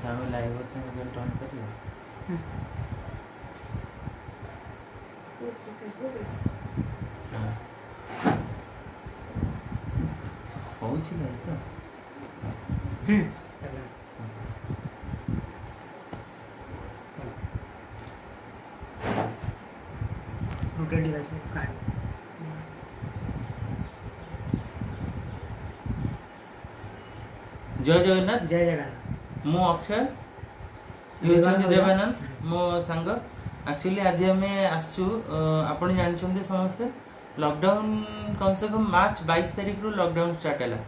ଆମେ ଲାଇଭ୍ ଅଛୁ mobile turn କରିବ ହେଉଛି ଲାଇଭ୍ ତ रूटेड डिवाइस कार्ड जय जगन्नाथ जय जगन्नाथ मु अक्षय देवानंद मो सांग एक्चुअली आज आम आसु आपण जानते समस्ते लॉकडाउन कम से कम मार्च 22 तारीख रू लॉकडाउन स्टार्ट है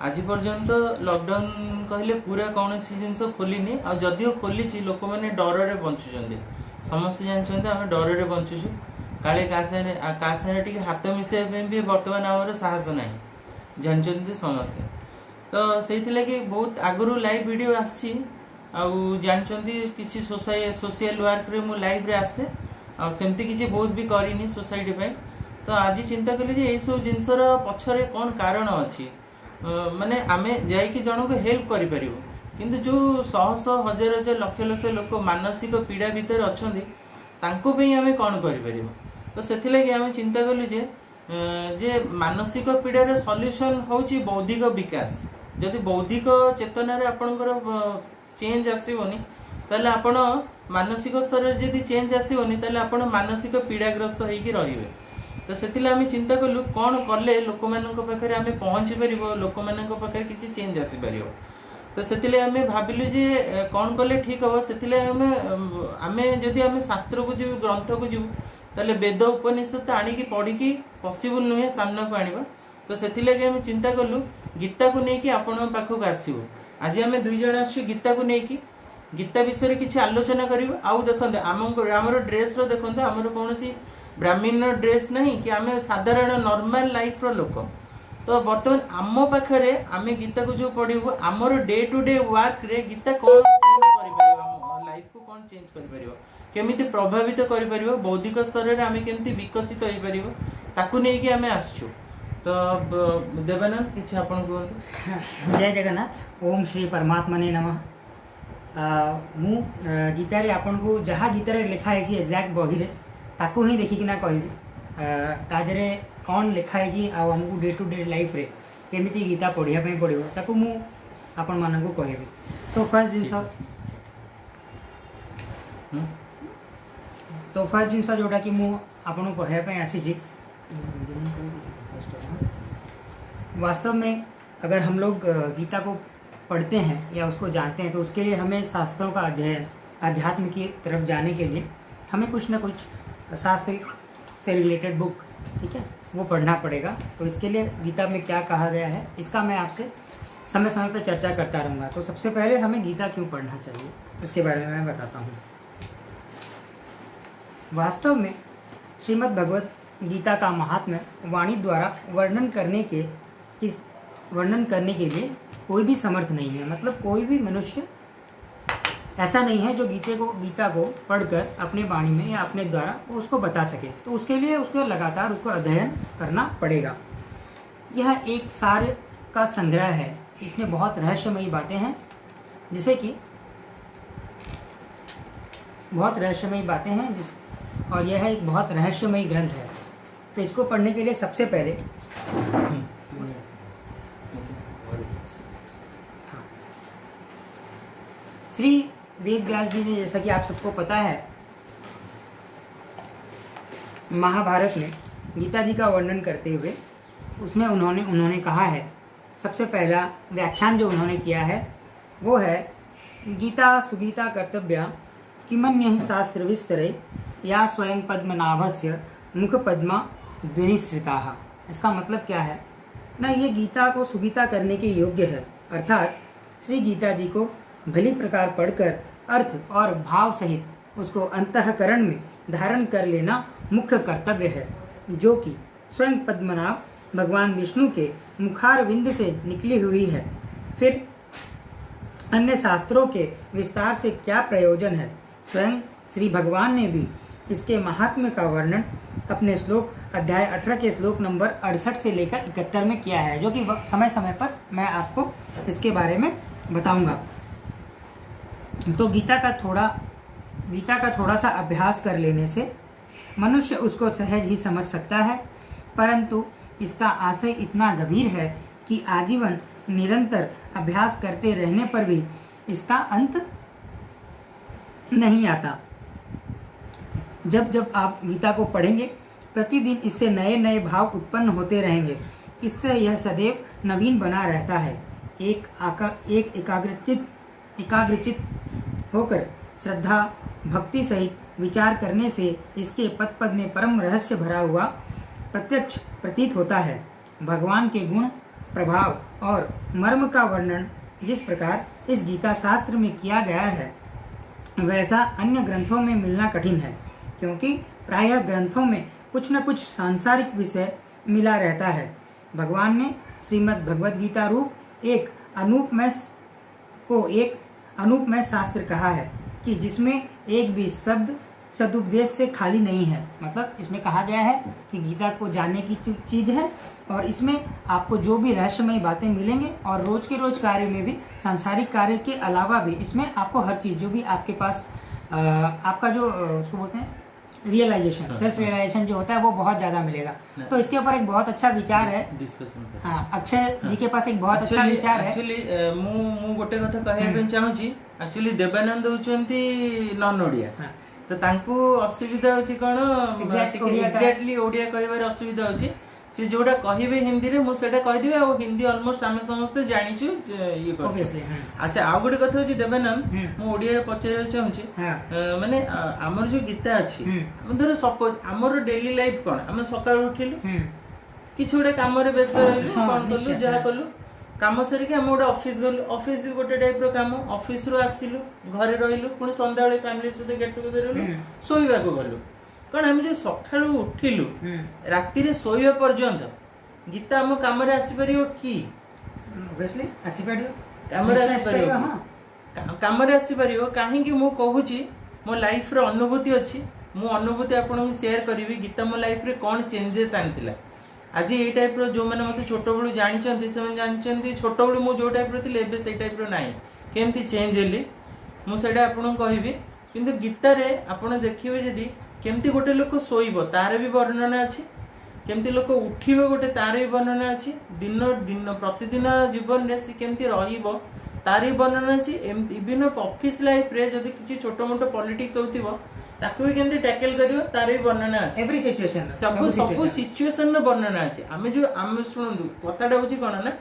आज पर्यंत लॉकडाउन कहले पूरा कौन सी जिनस खोलिनी आ जदिओ खोली लोक मैंने डर रे बंचुचंदी समस्ते जानते आम डर रे बंचुचु काले का साथे हाथ मिसाइबा भी बर्तमान आमर साहस ना जानते समस्ते तो से बहुत आगु लाइव वीडियो आसी जानते किसी सोशल वर्क रे मु लाइव रे आसे सेमती किसी बहुत भी करनी सोसाइटी पे तो आज चिंता कली ये सब जिनसर पछरे कौन कारण अच्छी माने आमे जाइए जन को हेल्प करें किंतु जो शह शह हजार हजार लक्ष लक्ष लोक मानसिक पीड़ा भितर अच्छा आम कौन कर तो से आम चिंता कलु जे मानसिक पीड़ार सल्यूशन होची बौद्धिक विकास जदि बौद्धिक चेतना रे आपणकर चेंज आसबनी ताले आपण मानसिक स्तर जदि चेंज आसबनी ताले आपण मानसिक पीड़ाग्रस्त होइकी रहिबे तो से आम चिंता कलु कौन कले लोक पाखे आम पहुँची पार लोक पाखे किसी चेंज आसीपर तो से आम भाविलु जे कौन कले ठीक हम से आम जदि आम शास्त्र को जीव ग्रंथ को जीव ताले वेद उपनिषद आणिकी पढ़ी पॉसिबल नुहे सामना को आनिबा तो से आम चिंता कलु गीता को लेकिन आपण पाखक आसू आज आम दुई जन आसु गीता को लेकिन गीता विषय किसी आलोचना करूँ आउ देखते आमर ड्रेस देखते आमर कौन ब्राह्मण ड्रेस नहीं कि आम साधारण नॉर्मल लाइफ रो लोक तो बर्तमान आम पाखे आम गीता को जो पढ़ू आमर डे टू डे वर्क रे गीता कौन चेंज कर लाइफ को कौन चेंज कर केमिति प्रभावित कर बौद्धिक स्तर में आम केमती विकसित हो पार ताकू नहीं आम आसचु तो देवानंद किसी आप जय जगन्नाथ ओम श्री परमात्मने नमः मु गीतारे आपन को जहाँ गीतारे लिखा है एक्जाक्ट बही रे ताकू ही देखिकिना कहबी तादरे कौन लिखाई आमको डे टू डे लाइफ रे केमिति गीता पढ़ापी पड़ो ताकू मु आपण मानक कहबी तो फर्स्ट जिनस जोटा कि मु आपन कहवाई आसी वास्तव में अगर हम लोग गीता को पढ़ते हैं या उसको जानते हैं तो उसके लिए हमें शास्त्रों का अध्ययन अध्यात्म की तरफ जाने के लिए हमें कुछ ना कुछ शास्त्र से रिलेटेड बुक ठीक है वो पढ़ना पड़ेगा। तो इसके लिए गीता में क्या कहा गया है इसका मैं आपसे समय समय पर चर्चा करता रहूँगा। तो सबसे पहले हमें गीता क्यों पढ़ना चाहिए उसके बारे में मैं बताता हूँ। वास्तव में श्रीमद् भगवत गीता का महात्म्य वाणी द्वारा वर्णन करने के लिए कोई भी समर्थ नहीं है। मतलब कोई भी मनुष्य ऐसा नहीं है जो गीता को पढ़कर अपने वाणी में या अपने द्वारा उसको बता सके। तो उसके लिए उसको लगातार उसको अध्ययन करना पड़ेगा। यह एक सार का संग्रह है। इसमें बहुत रहस्यमयी बातें हैं और यह एक बहुत रहस्यमयी ग्रंथ है। तो इसको पढ़ने के लिए सबसे पहले श्री वेद व्यास जी ने, जैसा कि आप सबको पता है, महाभारत में गीता जी का वर्णन करते हुए उसमें उन्होंने कहा है, सबसे पहला व्याख्यान जो उन्होंने किया है वो है गीता सुगीता कर्तव्या किमन्य ही शास्त्र विस्तरे या स्वयं पद्मनाभस्य मुख पद्मा द्विनिश्रिता। इसका मतलब क्या है ना, ये गीता को सुगीता करने के योग्य है। अर्थात श्री गीता जी को भली प्रकार पढ़कर अर्थ और भाव सहित उसको अंतःकरण में धारण कर लेना मुख्य कर्तव्य है, जो कि स्वयं पद्मनाभ भगवान विष्णु के मुखारविंद से निकली हुई है। फिर अन्य शास्त्रों के विस्तार से क्या प्रयोजन है। स्वयं श्री भगवान ने भी इसके महात्म्य का वर्णन अपने श्लोक अध्याय 18 के श्लोक नंबर 68 से लेकर 71 में किया है, जो कि समय समय पर मैं आपको इसके बारे में बताऊंगा। तो गीता का थोड़ा सा अभ्यास कर लेने से मनुष्य उसको सहज ही समझ सकता है, परंतु इसका आशय इतना गंभीर है कि आजीवन निरंतर अभ्यास करते रहने पर भी इसका अंत नहीं आता। जब जब आप गीता को पढ़ेंगे, प्रतिदिन इससे नए नए भाव उत्पन्न होते रहेंगे। इससे यह सदैव नवीन बना रहता है। एक एकाग्रचित होकर श्रद्धा भक्ति सहित विचार करने से इसके पद पद में परम रहस्य भरा हुआ प्रत्यक्ष प्रतीत होता है। भगवान के गुण, प्रभाव और मर्म का वर्णन जिस प्रकार इस गीता शास्त्र में किया गया है, वैसा अन्य ग्रंथों में मिलना कठिन है, क्योंकि प्रायः ग्रंथों में कुछ न कुछ सांसारिक विषय मिला रहता है। भगवान ने श्रीमद् भगवद गीता रूप एक अनुपमय शास्त्र कहा है कि जिसमें एक भी शब्द सदुपदेश से खाली नहीं है। मतलब इसमें कहा गया है कि गीता को जानने की चीज है और इसमें आपको जो भी रहस्यमय बातें मिलेंगे और रोज के रोज कार्य में भी, सांसारिक कार्य के अलावा भी इसमें आपको हर चीज जो भी आपके पास आपका जो उसको बोलते हैं रियलाइजेशन, सेल्फ रियलाइजेशन जो होता है वो बहुत ज्यादा मिलेगा। तो इसके ऊपर एक बहुत अच्छा विचार है डिस्कशन। हाँ, अक्षय जी के पास एक बहुत अच्छा विचार है। एक्चुअली मु गोटे कथा कहया पे चाहूची, एक्चुअली देवानंद होचंती नॉन ओडिया, तो तांको असुविधा होची कोन एग्जैक्टली ओडिया कहबार असुविधा होची। से जोड़ा कहबे हिंदी रे मु सेटा कह दिबे और हिंदी ऑलमोस्ट आमे समस्त जानिछु ये कर। अच्छा, आ गोटे कथा होची देवानंद, मु ओडिया रे पचारे चाहूची, माने हमर जो गीता अछि, हम धर सपोज हमर डेली लाइफ कोन, हम सकाळ उठिलु किछ गोटे काम रे व्यस्त रहिलु, कोन करलु जा करलु, काम सरी के हम गोटे ऑफिस गलु, ऑफिस गोटे टाइप रो काम, ऑफिस रो आसिलु घरे रहिलु, पुनी संध्या बेले फैमिली सहित गेट टुगेदर रहलु, सोइबा को गलु। कारण हम जो सकाळु उठिलु राति रे सोइबा पर्यंत गीता हम काम रे आसी परियो कि ऑब्वियसली आसी परियो, काम रे आसी परियो, हां काम रे आसी परियो। काहे कि मु कहूची मो लाइफ रो अनुभूति अछि, मु अनुभूति आपन को शेयर करबी। गीता मो लाइफ रे कोन चेंजेस आनतिला। आज ये टाइप रो जो माने मते छोटो बेलू जानि चंती, से जानि चंती छोटो बेलू मु जो टाइप रो थिले एबे से टाइप रो नाही, केमती चेंज हेली मु सेडा आपन को कहबी। किंतु गीता रे आपन देखिबे जदी केमती गोटे लोक सोइबो तार भी वर्णना अछि, केमती लोक उठिबो गोटे तार भी वर्णना अछि, दिन दिन प्रतिदिन जीवन रे से केमती रहिबो तार भी वर्णना अछि। इवन ऑफिस लाइफ रे जदी किछि छोटो मोटो पॉलिटिक्स होतिबो ताकू भी केमती टैकल करियो तार भी वर्णना अछि। एवरी सिचुएशन सब सिचुएशन रो वर्णना अछि। आमे सुनंदु कथाटा होछि कोन ना,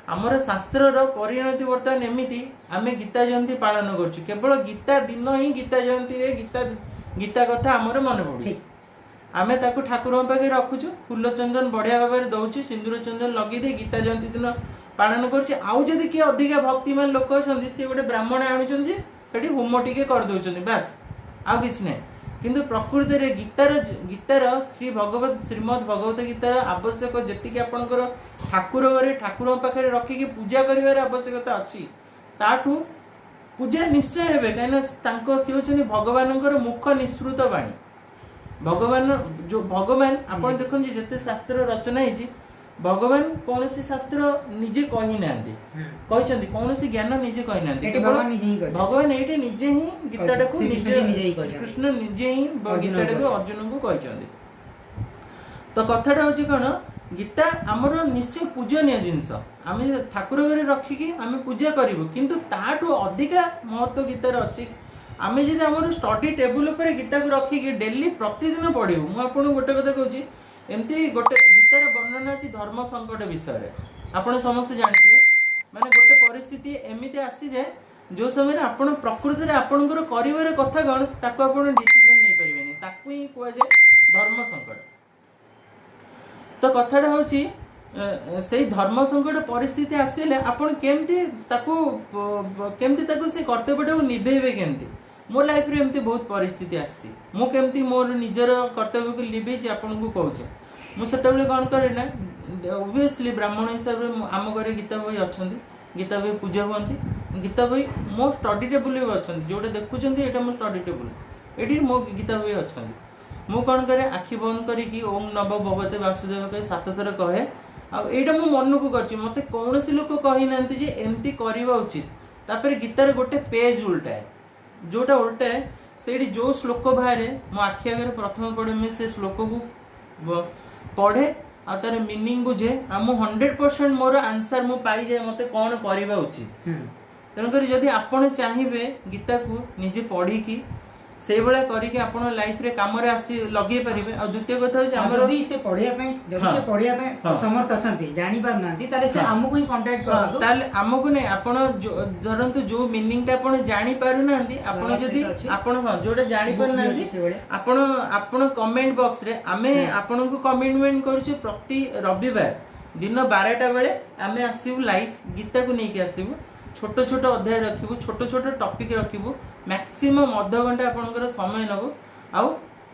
हमर शास्त्र रो परिणति वर्तमान एमिति आमे गीता जयंती पालन करछु। केवल गीता दिन ही गीता जयंती रे गीता कथा हमर मन पड़ुछि। आमे ताकू ठाकुर पाखे रखुछु, फूल चंदन बढ़िया भाव में दउछु, सिंदूर चंदन लगी दे गीता जयंती दिन पालन करछु। आउ जदी कि अधिका भक्तिमान लोक अछंती से गोटे ब्राह्मण आनुचंती सेठी होम टिके कर दउचंती, बस आउ किछ नै। किंतु प्रकृति रे गीतार श्रीमद् भगवत गीतार आवश्यक जेतिके आपनकर ठाकुर घरे ठाकुर पाखे रखी की पूजा करिवार आवश्यकता अछि, ताठू पूजा निश्चय हेबे। कहना तांको से होचनी भगवानकर मुख निसृत वाणी। भगवान आपण देखन जे जते शास्त्र रचना हिची, भगवान कोनसी शास्त्र निजे कहि नांदी, कहिसंती कोनसी ज्ञान निजे कहि नांदी, भगवान एटे निजे ही गीताटा को कृष्ण निजे ही गीताटा को अर्जुन को कहिसंती। तो कथाटा होची कोन, गीता आमर निश्चय पूजनीय जिनस, आम ठाकुर घरे रखिकी आम पूजा करूँ, किंतु ताठू अधिका महत्व गीतार अच्छी। आम जब आम स्टडी टेबुल पर गीता को रखिकी डेली प्रतिदिन पढ़ू। मुझे गोटे कथा कहूँ, एमती गोटे गीतार वर्णना अच्छी धर्म संकट विषय आपड़ समस्ते जानते, माने गोटे परिस्थिति एमती आसी जाए जो समय आप प्रकृति आपणकर कर कथा कौन ताको आप डिसीजन नहीं पारे, ताकू ही कहुए धर्म संकट। तो कथाटा होची से धर्म संकट परिस्थिति आसिले आपण केमती ताकू से कर्तव्यटा को निभेबे केमती। मो लाइफ रे एमती बहुत परिस्थिति आसी, मु केमती मोर निजर कर्तव्य को निभेची आपन को कहूचे। मु सेतबेले कोन करे ना, ऑब्वियसली ब्राह्मण हिसाब रे आम घरे गीता बही अछंती, गीता बही पूजा होती, गीता बही मो स्टडी टेबुल भी अछंती, जोटा देखुचंती एटा मो स्टडी टेबुल, एटी मो गीता बही अछंती। मु कौन करे आखि बंद करी ओम नमो भगवते वासुदेव कहे 7 थर कहे। आईटा मु मन को कर मत कौन लोक कही ना एमती करवा उचित। तापर गीतार गोटे पेज उल्टाए, जोटा उल्टाए से जो श्लोक बाहर मो आखि आगे प्रथम पढ़े मुझे से श्लोक को पढ़े आ तार मीनिंग बुझे आ मु 100% मोर आंसर मु पाई जाए मते कौन करबा उचित। तेणुक जदि आपण चाहिए गीता को निजे पढ़ी की से भाया करके आपण लाइफ रे काम रे आसी लगे पारिबे। आ द्वितीय कथा होची हमर जदी से पढ़िया पे जदी से पढ़िया पे समर्थ अछंती जानि पार नांती ताले से हमकु ही कांटेक्ट करतो ताले हमकु नै आपण धरंतु जो मीनिंग ता आपण जानि पारु नांती आपण जदी आपण हां जोटा जानि पारु नांती आपण आपण कमेंट बॉक्स रे आमे आपण को कमिटमेंट करूछु प्रति रविवार दिन 12टा बेले आमे आसीबु लाइव गीता को नै के आसीबु छोट छोट अध्याय रखिबु छोट छोट टॉपिक रखिबु मैक्सिमम अध घंटा आपनकर समय नबो आउ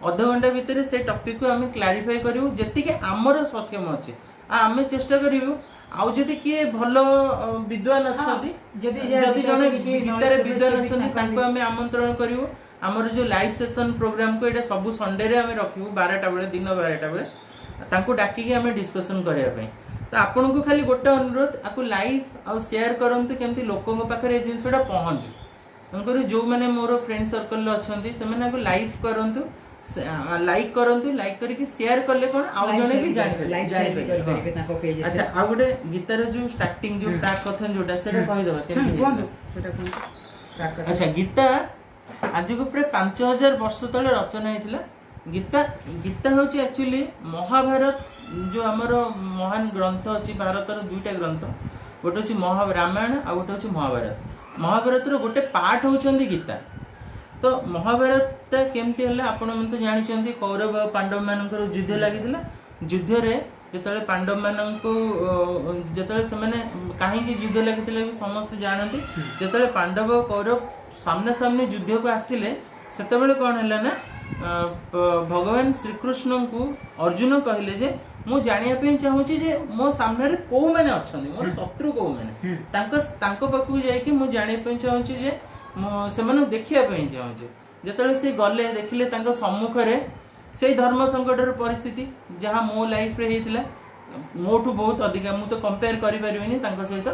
अध घंटा भितर से टॉपिक को आमे क्लैरिफाई करिवु जेति के हमर सक्षम अछि आ आमे चेष्टा करिवु आउ जदि के भलो विद्वान अछंती जदि जने गीतारे विद्वान अछंती तांको आमे आमंत्रण करिवु हमर जो लाइव सेशन प्रोग्राम को एटा सब संडे रे आमे रखिबु 12टा बेले दिन 12टा बेले तांको डाकी के आमे डिस्कशन करिया पई। तो आपन को खाली गोटे अनुरोध आपको लाइव आ शेयर करंतु केमती लोकों पाखे जिनसटा पहुँचू तेणुकर जो मैंने मोर फ्रेंड सर्कल अच्छा से लाइव करंतु लाइक करंतु लाइक करके शेयर कले कोन आउ जने भी जानि। अच्छा आ गोटे गीतार जो स्टार्टिंग जो टाक कथन जोटा सेटा कहि दबा केमती कोन सेटा। अच्छा गीता आज को प्राय 5000 वर्ष तले रचना हेतिला। गीता गीता होची एक्चुअली महाभारत जो आमर महान ग्रंथ अच्छी भारतर दुईटा ग्रंथ गोटे हूँ रामायण आ गोटे हूँ महाभारत। महाभारत गोटे पार्ट होती गीता। तो महाभारत केमती है आपण तो जानते कौरव और पांडव मान युद्ध लगी युद्ध रे जिते पांडव मान जिते कहीं युद्ध लगी समस्त जानते जिते पांडव और कौरव सामने सामने युद्ध को आसिले से कौन है ना भगवान श्रीकृष्ण को अर्जुन कहले जे मु जानिया पे चाहूची जे मो सामने रे को माने अछंदी मोर शत्रु को माने तांको पाखु जाय कि मु जानिया पे चाहूची जे से माने देखिया पे चाहूची जेतले से गले देखिले तांको सम्मुख रे से धर्म संकट र परिस्थिति जहां मो लाइफ रे हेतिला मोठू बहुत अधिक मु तो कंपेयर करि परिबिनी तांको सहित।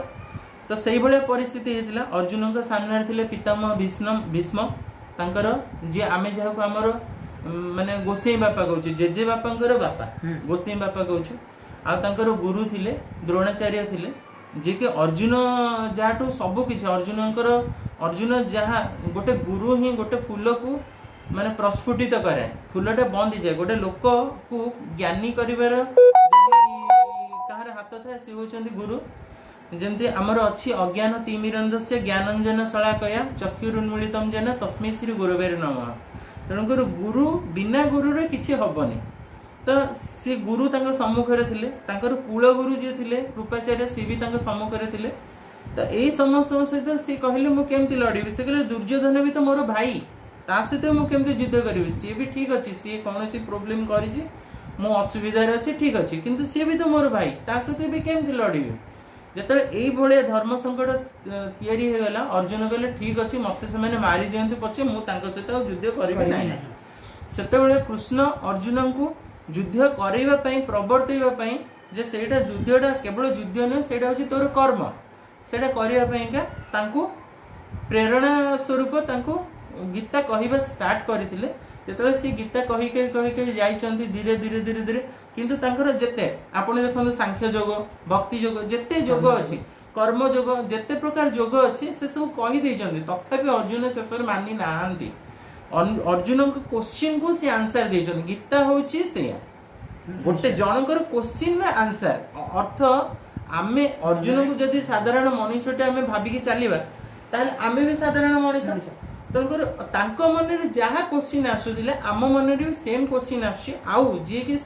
तो सेही भले परिस्थिति हेतिला अर्जुन के सामने थिले पितामह भीष्म तांकर जे आमे जहा को हमर माने गोसाई बापा कहूँ जेजे बापा बापा गोसाई बापा कहूँ आ तांकर गुरु थिले द्रोणाचार्य थिले जे कि अर्जुन जहाठू सब किछि अर्जुन जहा गोटे गुरु ही गोटे फूल को माने प्रस्फुटित करे फूलटे बंद जाए गोटे लोक को ज्ञानी करिवार कहार हाथ थाए से होचंदी गुरु। जमती आमर अच्छी अज्ञान तिमिरंधस्य ज्ञानंजन शलाकया चक्षुरुन्मीलितं येन तस्मै श्री गुरवे नमः। तेणुकर गुरु बिना गुरु रे किछि हबनी। तो से गुरु तांको सम्मुख रे थिले तांकर कुल गुरु जे थिले कृपाचार्य से भी तांको सम्मुख रे थिले। तो एई समस्त सहित से कहले मु केमती लड़ीबी से कहले दुर्योधन भी तो मोर भाई ता सहित मु केमती युद्ध करबी सी भी ठीक अछि सी कोनोसी प्रॉब्लम करिछि मु असुविधा रे अछि ठीक अछि किंतु सी भी तो मोर भाई ता सहित भी केमती लड़ीबी। जेतले एई भले धर्म संकट तयारी हो गला अर्जुन कहले ठीक अछि मते से माने मारी दियंतु पछे मु तांको सहित युद्ध करबी नाही। सेतेबेले कृष्ण अर्जुन को युद्ध करैबा पई प्रवर्तैबा पई जे सेटा युद्धटा केवल युद्ध न सेटा होछि तोर कर्म सेटा करिया पईका तांको प्रेरणा स्वरूप तांको गीता कहिबा स्टार्ट करथिले। जेतले से गीता कहि के जाइचंती धीरे धीरे धीरे धीरे किंतु तांकर जेते आपण देखन सांख्य योग भक्ति योग जेते योग अछि कर्म योग जेते प्रकार योग अछि से सब कहि दैचंती तथापि अर्जुन शेषर मानि नाहंती। अर्जुन को क्वेश्चन को से आंसर दैचंती गीता होछि से गोटे जनकर क्वेश्चन ना आंसर अर्थ आमे अर्जुन को जदि साधारण मनुष्यटे आमे भाबी के चलीबा ताले आमे भी साधारण मनुष्य तनकर तांको मन रे जहा क्वेश्चन आसुदिले आम मन रे सेम क्वेश्चन आसी आउ जे कि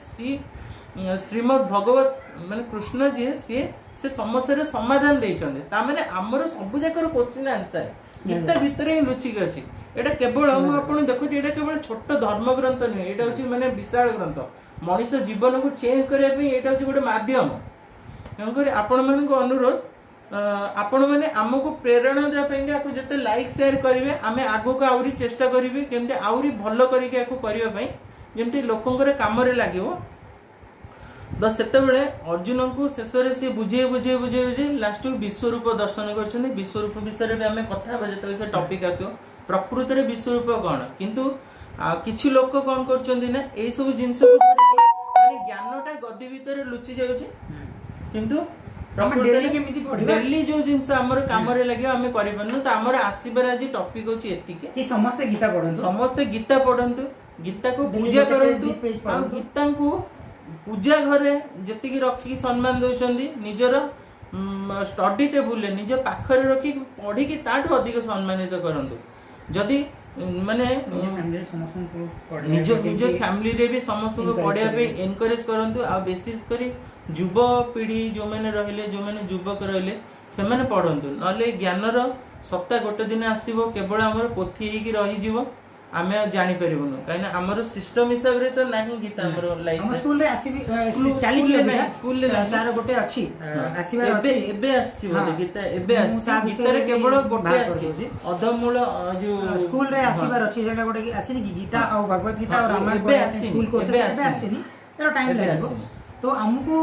श्रीमद् भगवत माने कृष्ण जी से समस्या रे समाधान दैछन्ते ता माने हमर सब जाकर क्वेश्चन आंसर गीता भीतर ही लुचिक अछि। एटा केवल हम आपण देखु एटा केवल छोट धर्म ग्रंथ नै एटा होछि माने विशाल ग्रंथ मनुष्य जीवन को चेंज करिया पे एटा होछि गोटे माध्यम। तेणुकर आपण मन को अनुरोध आपण मैंने आमको प्रेरणा देवाई आपको जिते लाइक शेयर करेंगे आम आगो को आहरी चेष्टा करी केमती आहरी भल करने जमती लोकंर कम लगे। बस से अर्जुन को शेष में सी बुझे बुझे बुझे बुझे लास्ट को विश्वरूप दर्शन कर विश्वरूप विषय में आम कथा जो से टॉपिक आसो प्रकृत रे विश्वरूप कौन किंतु किछि लोक कौन करछन्ती ना ए सब जिंस को धरिके माने ज्ञानटा गद्दी भितर लुचि जाउछि किंतु डेली जो जिनस हमर काम रे लागि हमें करि पन्नु त हमर आसीबर आज टॉपिक होछि एतिके कि समस्त गीता पढन्तु समस्त गीता पढन्तु गीता को पूजा करन्तु आ गीता को पूजा घरे जति की रखी सम्मान दोचंदी निजर स्टडी टेबल रे निज पाखरे रखी पढी की ताठो अधिक सम्मानित करन्तु जदी माने निज निज फैमिली रे भी समस्त को पढ़िया पे एनकरेज करन्तु आ बेसिस करी युव पीढ़ी जो मैंने रहिले जो मैंने युवक रहिले से मैंने पढ़न्तु नले ज्ञानर सप्ताह गोटे दिन आसीबो केवल हमर पोथी हेकी रही जीवो आमे जानि परिबनु काइना हमर सिस्टम हिसाब रे तो नाही गीता हमर लाइफ हम स्कूल रे आसीबी चाली जे स्कूल रे तार गोटे अछि आसीबा अछि एबे आछि बोले गीता एबे आछि गीता रे केवल गोटे आछि अधमूल जो स्कूल रे आसीबार अछि जेटा गोटे आसीनी की गीता और भगवत गीता और रामायण स्कूल को एबे आसीनी तेरो टाइम लागो तो हमको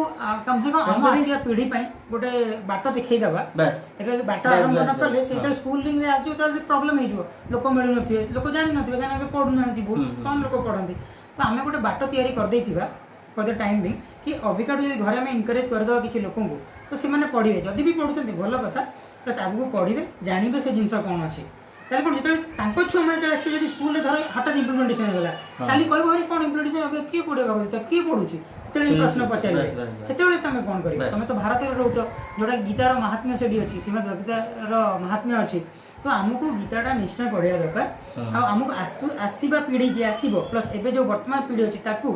कम से कम हम आसिया पीढ़ी पई गोटे बाट देखै दबा बस एबे बाट आरंभ न करले सेटा स्कूलिंग रे आजो त प्रॉब्लम हे जो लोक मिलु नथिए लोक जानि नथिए काना एबे पढु नथि बहुत कम लोक पढंती तो हमें गोटे बाट तयारी कर देथिबा फॉर द टाइम बिंग कि अबिकाडू यदि घरे में एनकरेज कर दो किछि लोकन को तो से माने पढिबे जदी भी पढुचंती भलो कथा प्लस आगु पढिबे जानिबे से जिंस कोन अछि ताले कोन जेतले तांको छु माने जले से जदी स्कूल रे धर हठात इम्प्लीमेंटेशन होला ताली कहबो हरि कोन इम्प्लीमेंटेशन अबे के पढे बाबू त के पढुची सेतले प्रश्न पचारे सेतले तमे कोन करियो तमे तो भारत रे रहउचो जोडा गीता रो महात्म्य सेडी अछि श्रीमद् गीता रो महात्म्य अछि तो हमको गीताटा निश्चय पढ़िया दरकार आ हमको आसीबा पीढ़ी जे आसीबो प्लस एबे जो वर्तमान पीढ़ी अछि ताकू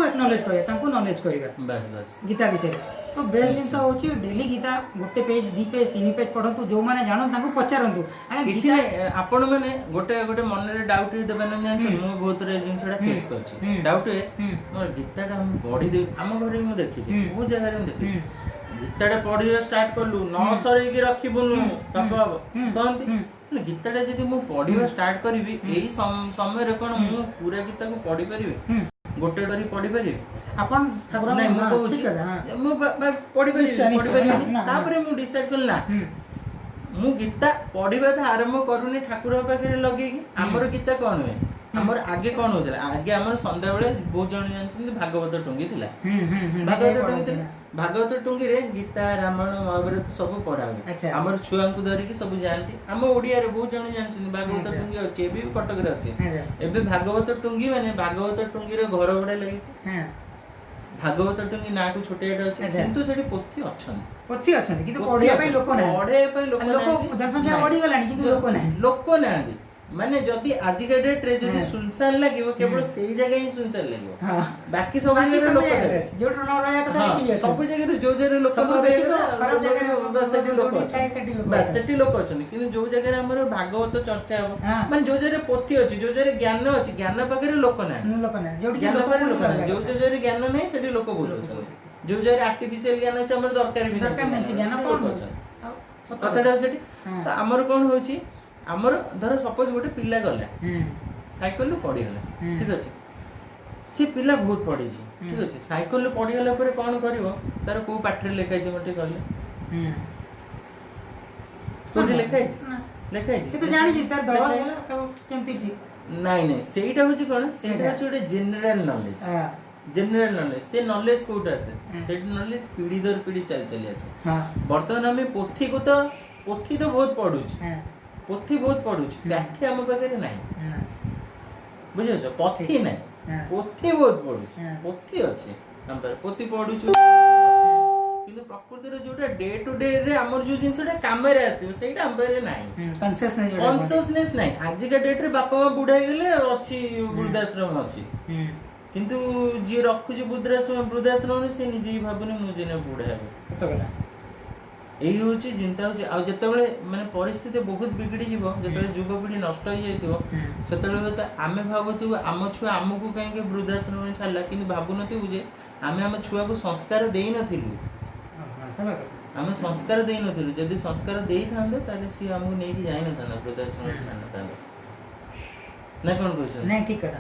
एक्नॉलेज करिया ताकू नॉलेज करिया बस बस गीता विषय तो बेस्ट जिंस होची डेली गीता गोटे पेज 2 पेज 3 पेज पढंतु जो माने जानो ताकू पचारंतु आ किछि आपण माने गोटे गोटे मन रे डाउट देबे न जान मु बहुत रे जिंसडा फेस करछि डाउट है मोर गीताटा हम पढी दे हम घरे मु देखि बहुत जगह रे देखि गीताटा पढिया स्टार्ट करलु न सरे की रखिबुनु पापा कहंती गीताटा जदी मु पढिया स्टार्ट करबी एही समय रे कोन मु पूरा गीता को पढी परिबे गोटे डरी पढी परिबे आपण ठाकुर नै मु कहूची मु पढी परिबे तापरे मु डिसाइड करला मु गीता पढिबा त आरंभ करूनी ठाकुर पाखरे लगेगी हमर गीता कोन होय हमर आगे कोन होतला आगे हमर संध्या बेले बहुत जण जानछन भागवत टुंगी थिला भागवत टुंगी रे गीता रामायण महाभारत सब पढा होय हमर छुआ को धरि की सब जानती हम ओडिया रे बहुत जण जानछन भागवत टुंगी अछि एबे फटक रे अछि एबे भागवत टुंगी माने भागवत टुंगी रे घर बडे लागि भागवत टुंगी ना को छोटेटा अछि किंतु सेठी पोथी अछन किंतु पढिया पई लोक जनसंख्या बढ़ी गलानी किंतु लोक नाही माने जदी आज के डेट रे जदी सुनसान लागिवो केवल सेही जगह ही सुनसान लागिवो हां बाकी सब जगह लोक जो न रहया कथा कि सब जगह जो जगह लोक खराब जगह बस सेठी लोक बस सेठी लोक अछन किंतु जो जगह रे हमर भागवत चर्चा हो माने जो जगह पोथी अछि जो जगह ज्ञान अछि ज्ञान पाखरे लोक नाही जो ज्ञान पाखरे लोक नाही जो जगह ज्ञान नाही सेठी लोक बोल अछन जो जगह आर्टिफिशियल ज्ञान अछि हमर दरकार नहीं ज्ञान कोन अछन कथाटा सेठी त हमर कोन होछि हमर धर सपोज गोटे पिला गला साइकिल पड़ी गला ठीक अछि से पिला बहुत पड़ी छी ठीक अछि साइकिल पड़ी गला पर कोन करिवो तार को पाठरे लिखाइ छै मते कहले कोठी लिखाइ से तो जानि छी तार दवा केमति छी नाही नाही सेटा होछि कोन सेटा होछि गोटे जनरल नॉलेज से नॉलेज कोटा से से नॉलेज पीढ़ी दर पीढ़ी चली आसे हां वर्तमान हमें पोथी तो बहुत पढु छी पोथी बहुत पढुछ व्याख्या हम पाखरे नाही बुझियो छ पोथी नाही पोथी बहुत पढुछ पोथी अछि हम पर पोथी पढुछ किंतु प्रकृति रे जोटा डे टू डे रे हमर जो जिंसटा काम रे आसी सेटा हम पर नाही कॉन्शियसनेस नाही आज के डेट रे बापा मा बुढा गेले अछि वृद्धाश्रम अछि किंतु जे रखु जे वृद्धाश्रम से निजे भाबुनी मु जेने बुढा हे सत कला एही होची चिंता होची आ जतबेले माने परिस्थिति बहुत बिगड़ी जीवो जतबेले युवपीढ़ी नष्ट होई जायतिबो सेतबेले त आमे भाबुतु आम छुआ हमकु काहे के वृद्धाश्रम में छाडला किंतु भाबुनति जे आमे हम छुआ को संस्कार देई नथिलु आमे संस्कार देई नथिलु जदी संस्कार देई थांदे ताले सी हमकु नै कि जाय न थाना वृद्धाश्रम में छाडना ताले ना कोन कहछ नै ठीक कथा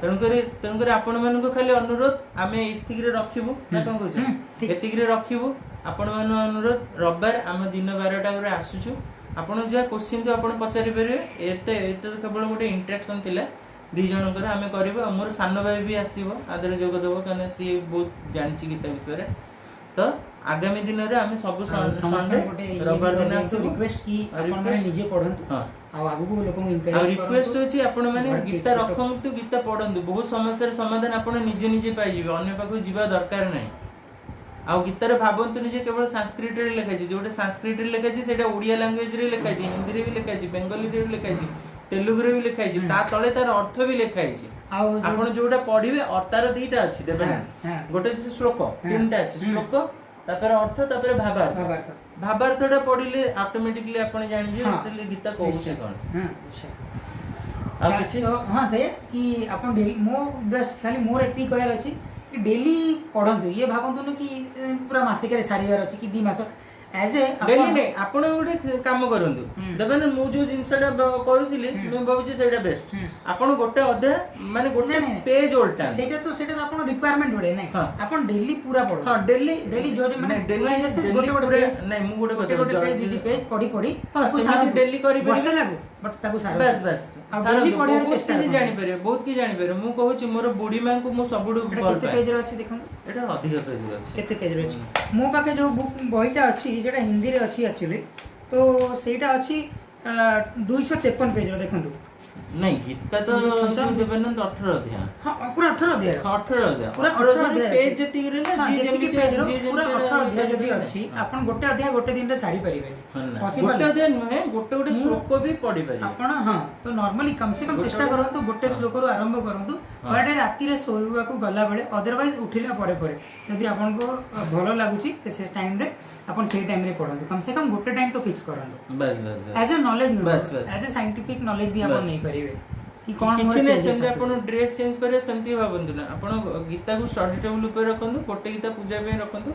तन करे आपण मन को खाली अनुरोध आमे इथिक रे रखिबु ना कोन कहछ एतिक रे रखिबु आपण मन अनुरोध रविवार आम दिन 12टा रे आसुछु ଆପଣ ଯାହା क्वेश्चन तो आपण पचारि परिबे एते एते केवल गोटे इंटरेक्शन थिला दी जनकर आमे करबो हमर सान भाई भी आसीबो आदर जोग देबो कने सी बहुत जानची गीता विषय तो आगामी दिन रे आमे सब संडे रविवार दिन आसु रिक्वेस्ट की आपण माने निजे पढंतु आ आगु को लोक आ रिक्वेस्ट होची आपण माने गीता रखंतु गीता पढंतु बहुत समस्या समाधान आपण निजे निजे पाइ जिवे अन्य पाखु जीवा दरकार नै आ गीतार भावंतु निजे केवल संस्कृत रे लिखा छी जोटे संस्कृत रे लिखा छी सेटा ओडिया लैंग्वेज रे लिखा छी हिंदी रे भी लिखा छी बंगाली रे भी लिखा छी तेलुगु रे भी लिखा छी ता तळे तार अर्थ भी लिखा छी आपण जोटा पढिबे अर्थ दीटा अछि देबे गोटे श्लोक तीनटा अछि श्लोक तापर अर्थ तापर भावार्थ भावार्थटा पढिले ऑटोमेटिकली आपण जानि जे तले गीता कहउछे कोन आ किछि हां से कि आपण डेली मो बस खाली मोर एती कहर अछि कि डेली पढंतु ये भाबंतु कि पूरा मासिक रे सारीवार अछि कि 2 मास एज ए डेली नै आपण गोटे काम करंतु देबे न मु जो जिंसटा करूथिली मैं भाबुची सेटा बेस्ट आपण गोटे अध्याय माने गोटे पेज उल्टा सेटा आपण रिक्वायरमेंट होडे नै आपण डेली पूरा पढो हां डेली जो माने डेली गोटे नै मु गोटे कथा गोटे पेज दीदी पेज पढी हां सेମିତି डेली करि वर्ष लागो बट ताको सारा बस डेली पढिया चेष्टा जानि पारे बहुत की जानि पारे मु कहूची मोर बुढी मां को मु सबुडु केते पेज रे अछि देखन एटा अधिक पेज रे अछि केते पेज रे अछि मो पाके जो बुक बहिटा अछि जेटा हिंदी रे अछि एक्चुअली तो सेटा अछि 253 पेज रे देखंतु नहीं गीता तो देबे न 18 अध्याय हां पूरा 18 अध्याय 18 अध्याय पूरा 18 अध्याय पेज जति रे ना जी जेमि पेज रो पूरा 18 अध्याय जदी अछि आपण गोटे अध्याय गोटे दिन रे छाडी परिबेनी पॉसिबल गोटे अध्याय नुहे गोटे श्लोक भी पढी परिबे आपण हां तो नॉर्मली कम से कम चेष्टा करंतु गोटे श्लोक रो आरंभ करंतु बडे राती रे सोइबा को गला बेले अदरवाइज उठिला परे यदि आपण को भलो लागुची से टाइम रे आपण से टाइम रे पढंतु कम से कम गोटे टाइम तो फिक्स करंतु बस as a knowledge as a scientific knowledge भी आपण नहीं करिवे कि कोन किछि नै सेमते आपण ड्रेस चेंज करे सेमती भाबंतु ना आपण गीता को स्टडी टेबल ऊपर रखंतु गोटे गीता पूजा पे रखंतु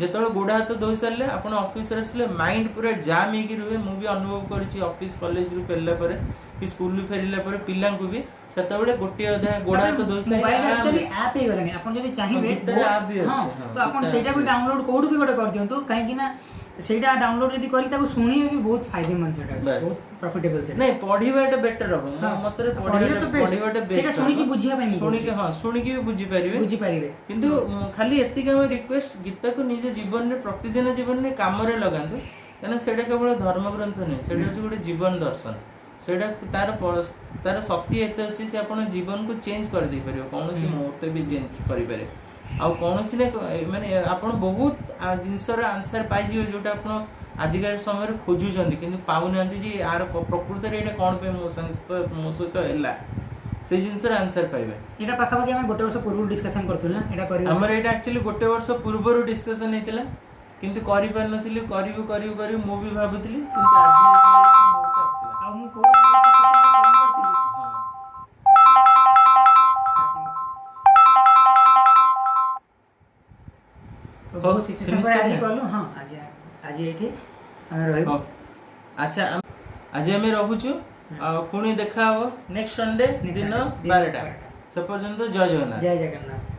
जेतळ गोडा हाथ धोई सारले आपण ऑफिस रे आसले माइंड पूरा जाम हेगी रुवे मु भी अनुभव करिछि ऑफिस कॉलेज रु फेरला परे कि स्कूल रु फेरिला परे पिल्लां को भी सेतबेले गोटे अध्याय गोडा हाथ धोई सारले मोबाइल एक्चुअली ऐप हे गलानी आपण जदी चाहिबे ऐप भी अछि तो आपण सेटा भी डाउनलोड कोड भी गोटे कर दियंतु काहे कि ना सेटा डाउनलोड यदि करी ताको सुनिए भी बहुत फायदेमंद सेटा बहुत प्रॉफिटेबल सेटा नहीं पढिबाटा बेटर हो मतरे पढिबाटा बेस्ट सेटा सुनि कि बुझिया पाई सुनि कि हां सुनि कि भी बुझि परिबे किंतु खाली एति का रिक्वेस्ट गीता को निज जीवन रे प्रतिदिन जीवन रे काम रे लगांतु कना सेटा केवल धर्म ग्रंथ नै सेटा होची गोटे जीवन दर्शन सेटा तार शक्ति एते अछि से अपन जीवन को चेंज कर दे परियो कोनोसी मुहूर्त भी चेंज करि पारे आ कोनोसी ने माने आपण बहुत जिंसर आंसर पाइ जियो जोटा आपण आजिका समय रे खोजु जंदी किंतु पाउ नांती जी यार प्रकृति रे एटा कोन पे मो सहित हैला से जिंसर आंसर पाइबे एटा पाखा पाके हम गोटे वर्ष पूर्व डिस्कशन करथुल ना एटा करियो हमर एटा एक्चुअली गोटे वर्ष पूर्व डिस्कशन हेतिला किंतु करि पार नथिली करिवु मु भी भाबुतली किंतु आज मुहूर्त आसिला आ मु फोन करथुली तो बहुत सिचुएशन पर आज कहलु हां आज एठी हम रहबो अच्छा आज हम रहूछु पुणी देखा हो नेक्स्ट संडे दिन 12टा से पर्यंत जय जगन्नाथ।